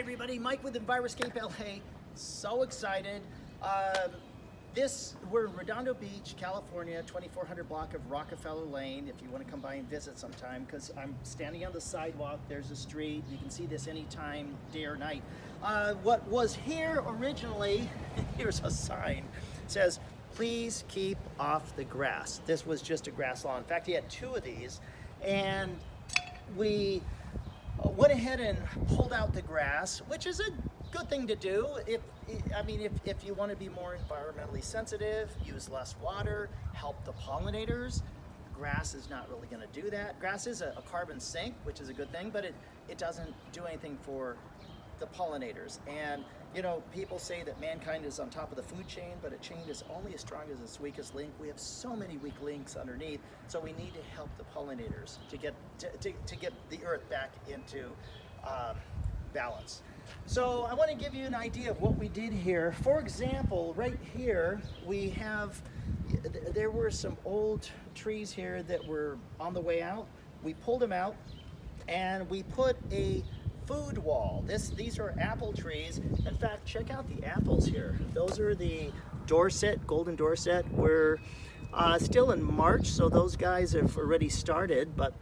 everybody, Mike with Enviroscape LA. So excited. We're in Redondo Beach, California, 2400 block of Rockefeller Lane, if you want to come by and visit sometime, because I'm standing on the sidewalk. There's a street. You can see this anytime, day or night. What was here originally, here's a sign, says, please keep off the grass. This was just a grass lawn. In fact, he had two of these, and we went ahead and pulled out the grass, which is a good thing to do. If you want to be more environmentally sensitive, use less water, help the pollinators. Grass is not really going to do that. Grass is a carbon sink, which is a good thing, but it doesn't do anything for the pollinators. And you know, people say that mankind is on top of the food chain, but a chain is only as strong as its weakest link. We have so many weak links underneath, so we need to help the pollinators to get the earth back into balance. So I want to give you an idea of what we did here. For example, right here there were some old trees here that were on the way out. We pulled them out and we put a food wall. These are apple trees. In fact, check out the apples here. Those are the Dorset, Golden Dorset. We're still in March, so those guys have already started, but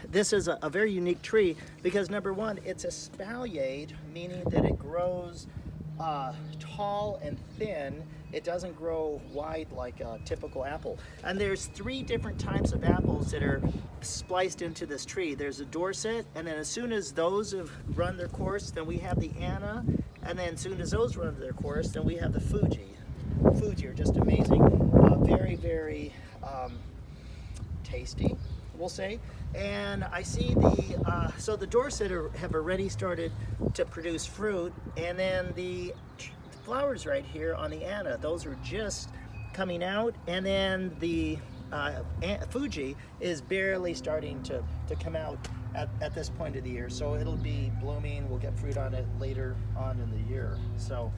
this is a very unique tree because number one, it's a espalier, meaning that it grows tall and thin. It doesn't grow wide like a typical apple. And there's three different types of apples that are spliced into this tree. There's a Dorset, and then as soon as those have run their course, then we have the Anna, and then as soon as those run their course, then we have the Fuji. Fuji are just amazing. Very, very tasty, we'll say. And I see so the Dorset have already started to produce fruit, and then the flowers right here on the Anna, those are just coming out, and then the Fuji is barely starting to come out at this point of the year. So it'll be blooming, we'll get fruit on it later on in the year. So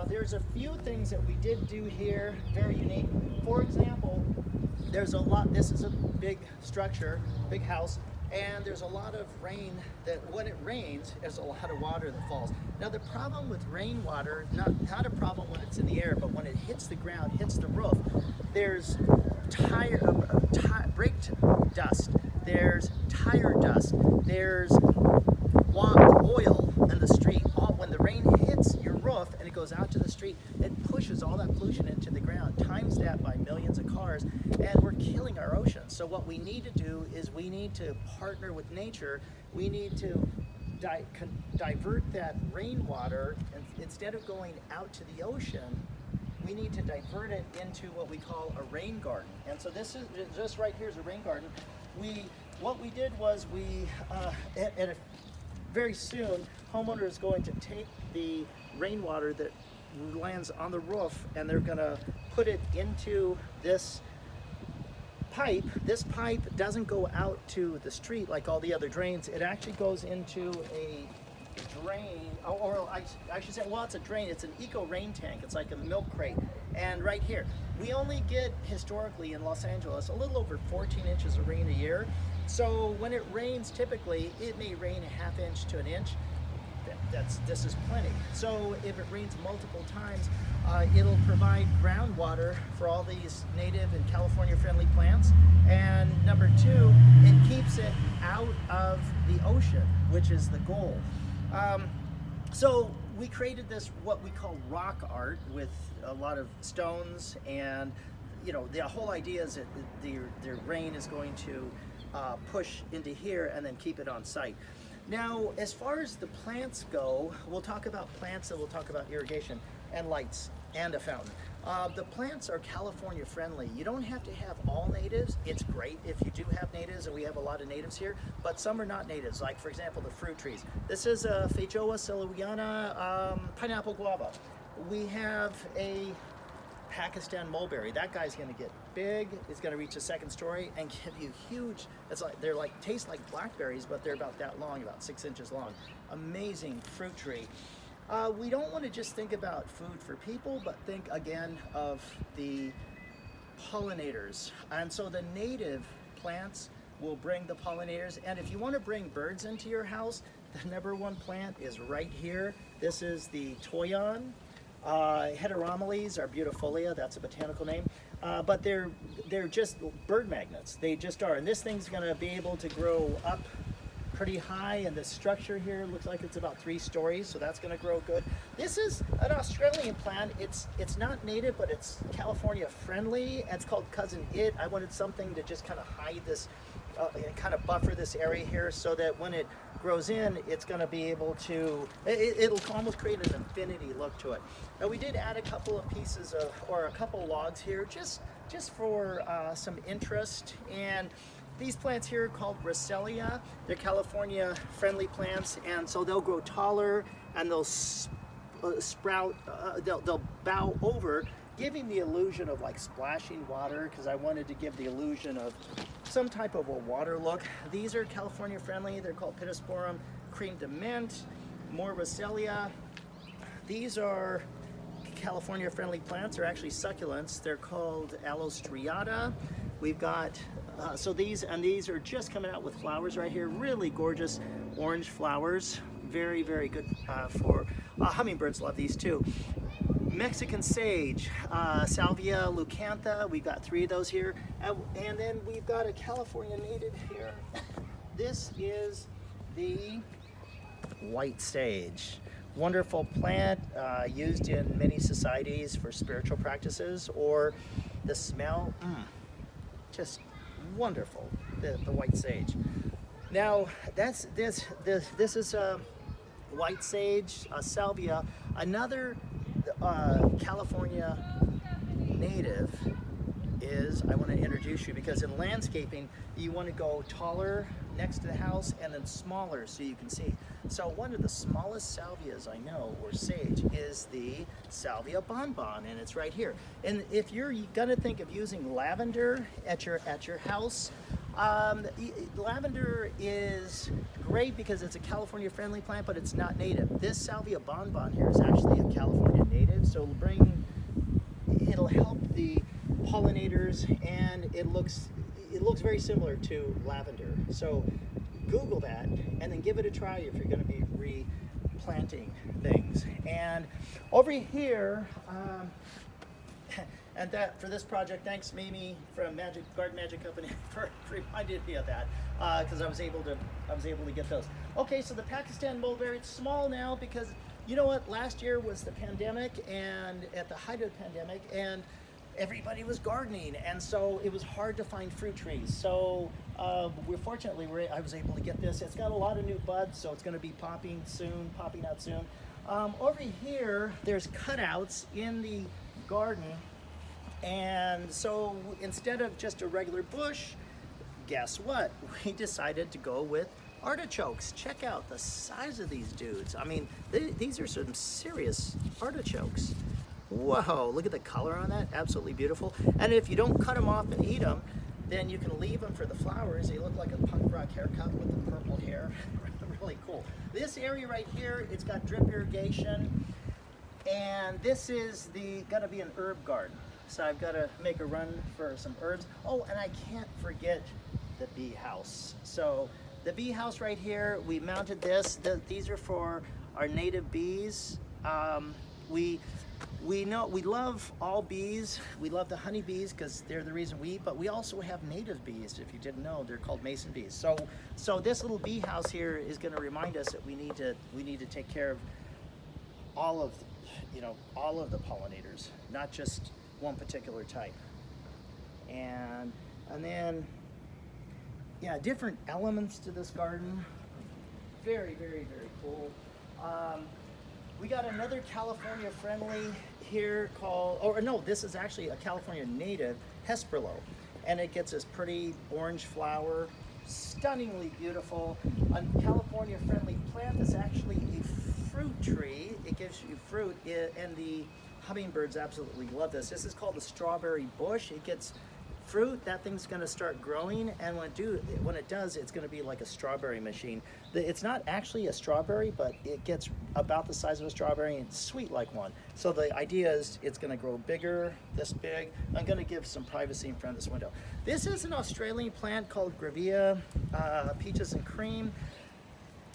there's a few things that we did do here, very unique. For example, there's a lot, this is a big structure, big house, and there's a lot of rain that when it rains, there's a lot of water that falls. Now the problem with rainwater, not a problem when it's in the air, but when it hits the ground, hits the roof, there's braked dust, there's tire dust, there's oil in the street. When the rain hits your roof and it goes out to the street, it pushes all that pollution into the ground, times that by millions of cars, and we're killing our oceans. So what we need to do is we need to partner with nature. We need to divert that rainwater, and instead of going out to the ocean, we need to divert it into what we call a rain garden. And so this is just right here is a rain garden. What we did was very soon, homeowner is going to take the rainwater that lands on the roof, and they're going to put it into this pipe. This pipe doesn't go out to the street like all the other drains. It actually goes into a drain, or I should say, well, it's a drain. It's an eco rain tank. It's like a milk crate. And right here, we only get historically in Los Angeles a little over 14 inches of rain a year. So when it rains, typically it may rain a half inch to an inch. This is plenty. So if it rains multiple times, it'll provide groundwater for all these native and California friendly plants. And number two, it keeps it out of the ocean, which is the goal. So we created this, what we call rock art, with a lot of stones, and you know, the whole idea is that the rain is going to push into here and then keep it on site. Now, as far as the plants go, we'll talk about plants and we'll talk about irrigation and lights and a fountain. The plants are California friendly. You don't have to have all natives. It's great if you do have natives, and we have a lot of natives here, but some are not natives, like for example the fruit trees. This is a Feijoa Silowiana pineapple guava. We have a Pakistan mulberry. That guy's going to get big. It's going to reach a second story and give you huge. It's like taste like blackberries, but they're about that long, about 6 inches long. Amazing fruit tree. We don't want to just think about food for people, but think again of the pollinators. And so the native plants will bring the pollinators. And if you want to bring birds into your house, the number one plant is right here. This is the Toyon. Heteromeles are beautifolia, that's a botanical name. But they're just bird magnets. They just are. And this thing's gonna be able to grow up pretty high, and the structure here looks like it's about 3 stories, so that's gonna grow good. This is an Australian plant. It's not native, but it's California friendly. It's called Cousin It. I wanted something to just kind of hide this, and kind of buffer this area here so that when it grows in, it's going to be able to, it'll almost create an infinity look to it. Now we did add a couple of pieces of, or a couple logs here just for some interest. And these plants here are called Roselia. They're California friendly plants, and so they'll grow taller and they'll sprout, they'll bow over, giving the illusion of like splashing water, because I wanted to give the illusion of some type of a water look. These are California friendly. They're called Pittosporum cream de mint, more Roselia. These are California friendly plants. They're actually succulents. They're called Allostriata. We've got, so these are just coming out with flowers right here. Really gorgeous orange flowers. Very, very good for hummingbirds. Love these too. Mexican sage, Salvia leucantha. We've got 3 of those here. And then we've got a California native here. This is the white sage. Wonderful plant, used in many societies for spiritual practices, or the smell, just wonderful, the white sage. Now, this is white sage, salvia. Another California native is, I want to introduce you, because in landscaping you want to go taller next to the house and then smaller so you can see. So one of the smallest salvias I know, or sage, is the Salvia bonbon, and it's right here. And if you're gonna think of using lavender at your house, lavender is great because it's a California friendly plant, but it's not native. This Salvia bonbon here is actually a California native, so it'll help the pollinators, and it looks very similar to lavender. So Google that and then give it a try if you're going to be replanting things. And over here, and that for this project, thanks Mimi from Garden Magic Company for reminding me of that, because I was able to get those. Okay, so the Pakistan mulberry, it's small now because you know what? Last year was the pandemic, and at the height of the pandemic, and everybody was gardening, and so it was hard to find fruit trees. So I was able to get this. It's got a lot of new buds, so it's going to be popping out soon. Over here, there's cutouts in the garden, and so instead of just a regular bush, guess what? We decided to go with artichokes. Check out the size of these dudes. I mean, these are some serious artichokes. Whoa, look at the color on that, absolutely beautiful. And if you don't cut them off and eat them, then you can leave them for the flowers. They look like a punk rock haircut with the purple hair. Really cool. This area right here, it's got drip irrigation, and this is gonna be an herb garden. So I've gotta make a run for some herbs. Oh, and I can't forget the bee house. So the bee house right here, we mounted this. These are for our native bees. We love all bees. We love the honey bees because they're the reason we eat, but we also have native bees. If you didn't know, they're called mason bees. So this little bee house here is going to remind us that we need to take care of all of the pollinators, not just one particular type. And then yeah, different elements to this garden. Very, very, very cool. We got another California friendly here this is actually a California native, Hesperlo. And it gets this pretty orange flower, stunningly beautiful. A California friendly plant is actually a fruit tree. It gives you fruit, and the hummingbirds absolutely love this. This is called the strawberry bush. It gets fruit, that thing's going to start growing, and when it does, it's going to be like a strawberry machine. It's not actually a strawberry, but it gets about the size of a strawberry and it's sweet like one. So the idea is it's going to grow bigger, this big. I'm going to give some privacy in front of this window. This is an Australian plant called Garcia, peaches and cream.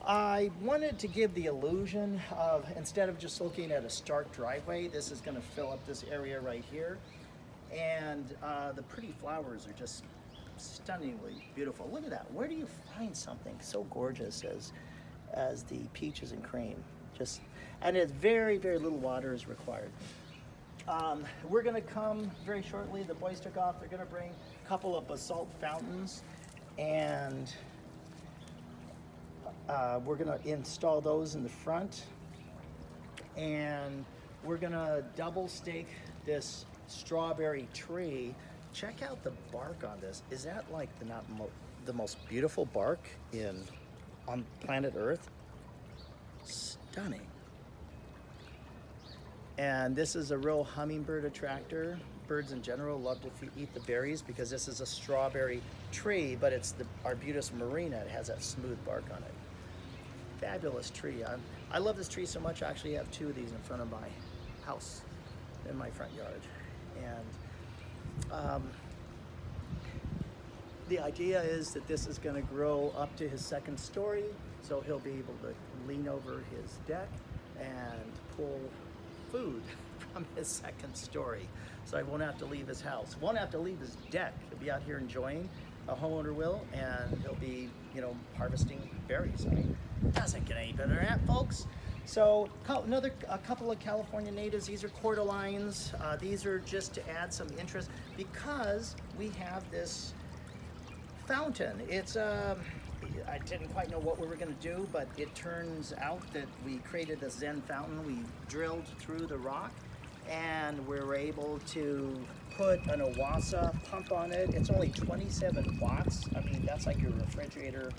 I wanted to give the illusion of, instead of just looking at a stark driveway, this is going to fill up this area right here. And the pretty flowers are just stunningly beautiful. Look at that. Where do you find something so gorgeous as the peaches and cream? Just, and it's very, very little water is required. We're going to come very shortly. The boys took off. They're going to bring a couple of basalt fountains, and we're going to install those in the front. And we're going to double stake this strawberry tree. Check out the bark on this. Is that like the most beautiful bark on planet Earth? Stunning. And this is a real hummingbird attractor. Birds in general love to eat the berries because this is a strawberry tree, but it's the Arbutus marina. It has that smooth bark on it. Fabulous tree. I love this tree so much. I actually have 2 of these in front of my house in my front yard. And the idea is that this is going to grow up to his 2nd story, so he'll be able to lean over his deck and pull food from his 2nd story. So I won't have to leave his house, won't have to leave his deck. He'll be out here enjoying, a homeowner will, and he'll be, harvesting berries. I mean, doesn't get any better than that, folks. So a couple of California natives. These are cordylines. These are just to add some interest because we have this fountain. It's I didn't quite know what we were going to do, but it turns out that we created the Zen Fountain. We drilled through the rock, and we were able to put an Owasa pump on it. It's only 27 watts. I mean, that's like your refrigerator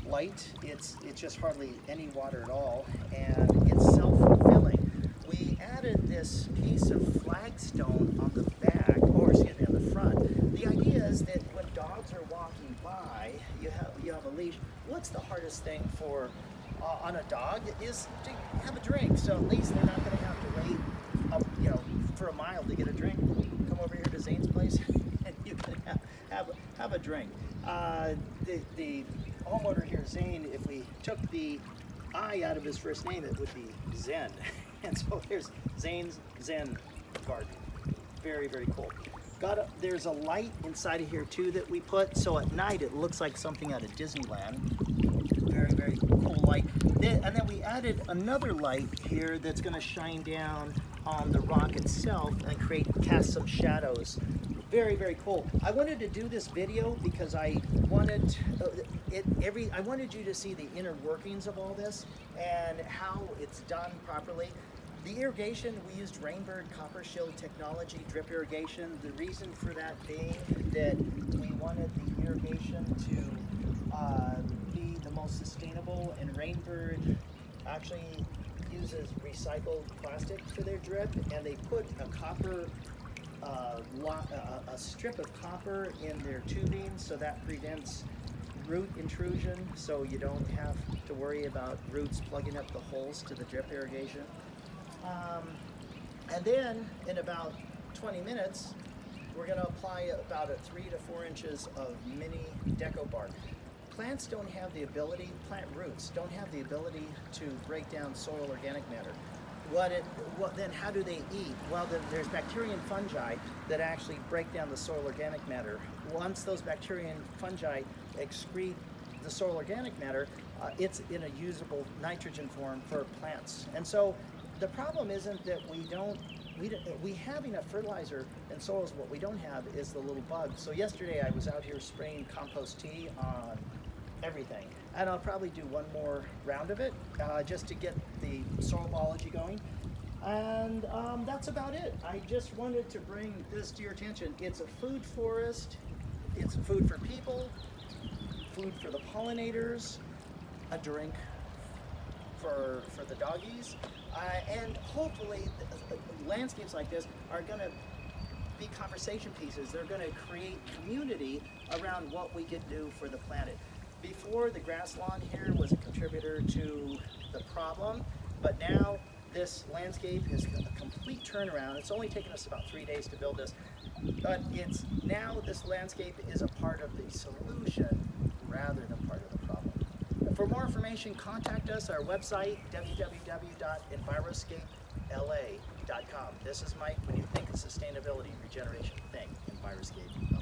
light. It's just hardly any water at all, and it's self-fulfilling. We added this piece of flagstone on the back, or excuse me, on the front. The idea is that when dogs are walking by, you have a leash. What's the hardest thing for on a dog is to have a drink. So at least they're not going to have to wait for a mile to get a drink. Come over here to Zane's place and you can have a drink. The homeowner here, Zane, if we took the I out of his first name, it would be Zen. And so there's Zane's Zen Garden. Very, very cool. There's a light inside of here too that we put, so at night it looks like something out of Disneyland. Very, very cool light. And then we added another light here that's going to shine down on the rock itself and cast some shadows. Very, very cool. I wanted to do this video because I wanted you to see the inner workings of all this and how it's done properly. The irrigation, we used Rainbird copper shield technology, drip irrigation. The reason for that being that we wanted the irrigation to be the most sustainable, and Rainbird actually uses recycled plastic for their drip, and they put a strip of copper in their tubing, so that prevents root intrusion, so you don't have to worry about roots plugging up the holes to the drip irrigation. And then in about 20 minutes, we're going to apply about 3 to 4 inches of mini deco bark. Plants don't have the ability, plant roots don't have the ability to break down soil organic matter. Then how do they eat? Well, there's bacteria and fungi that actually break down the soil organic matter. Once those bacteria and fungi excrete the soil organic matter, it's in a usable nitrogen form for plants. And so the problem isn't that we have enough fertilizer in soils. What we don't have is the little bugs. So yesterday I was out here spraying compost tea on everything, and I'll probably do one more round of it just to get the soil biology going. And that's about it. I just wanted to bring this to your attention. It's a food forest. It's food for people, food for the pollinators, a drink for the doggies, and hopefully landscapes like this are going to be conversation pieces. They're going to create community around what we can do for the planet. Before, the grass lawn here was a contributor to the problem, but now this landscape is a complete turnaround. It's only taken us about 3 days to build this, but this landscape is a part of the solution rather than part of the problem. For more information, contact us, our website, www.enviroscapela.com. This is Mike. When you think of sustainability, regeneration, think Enviroscape.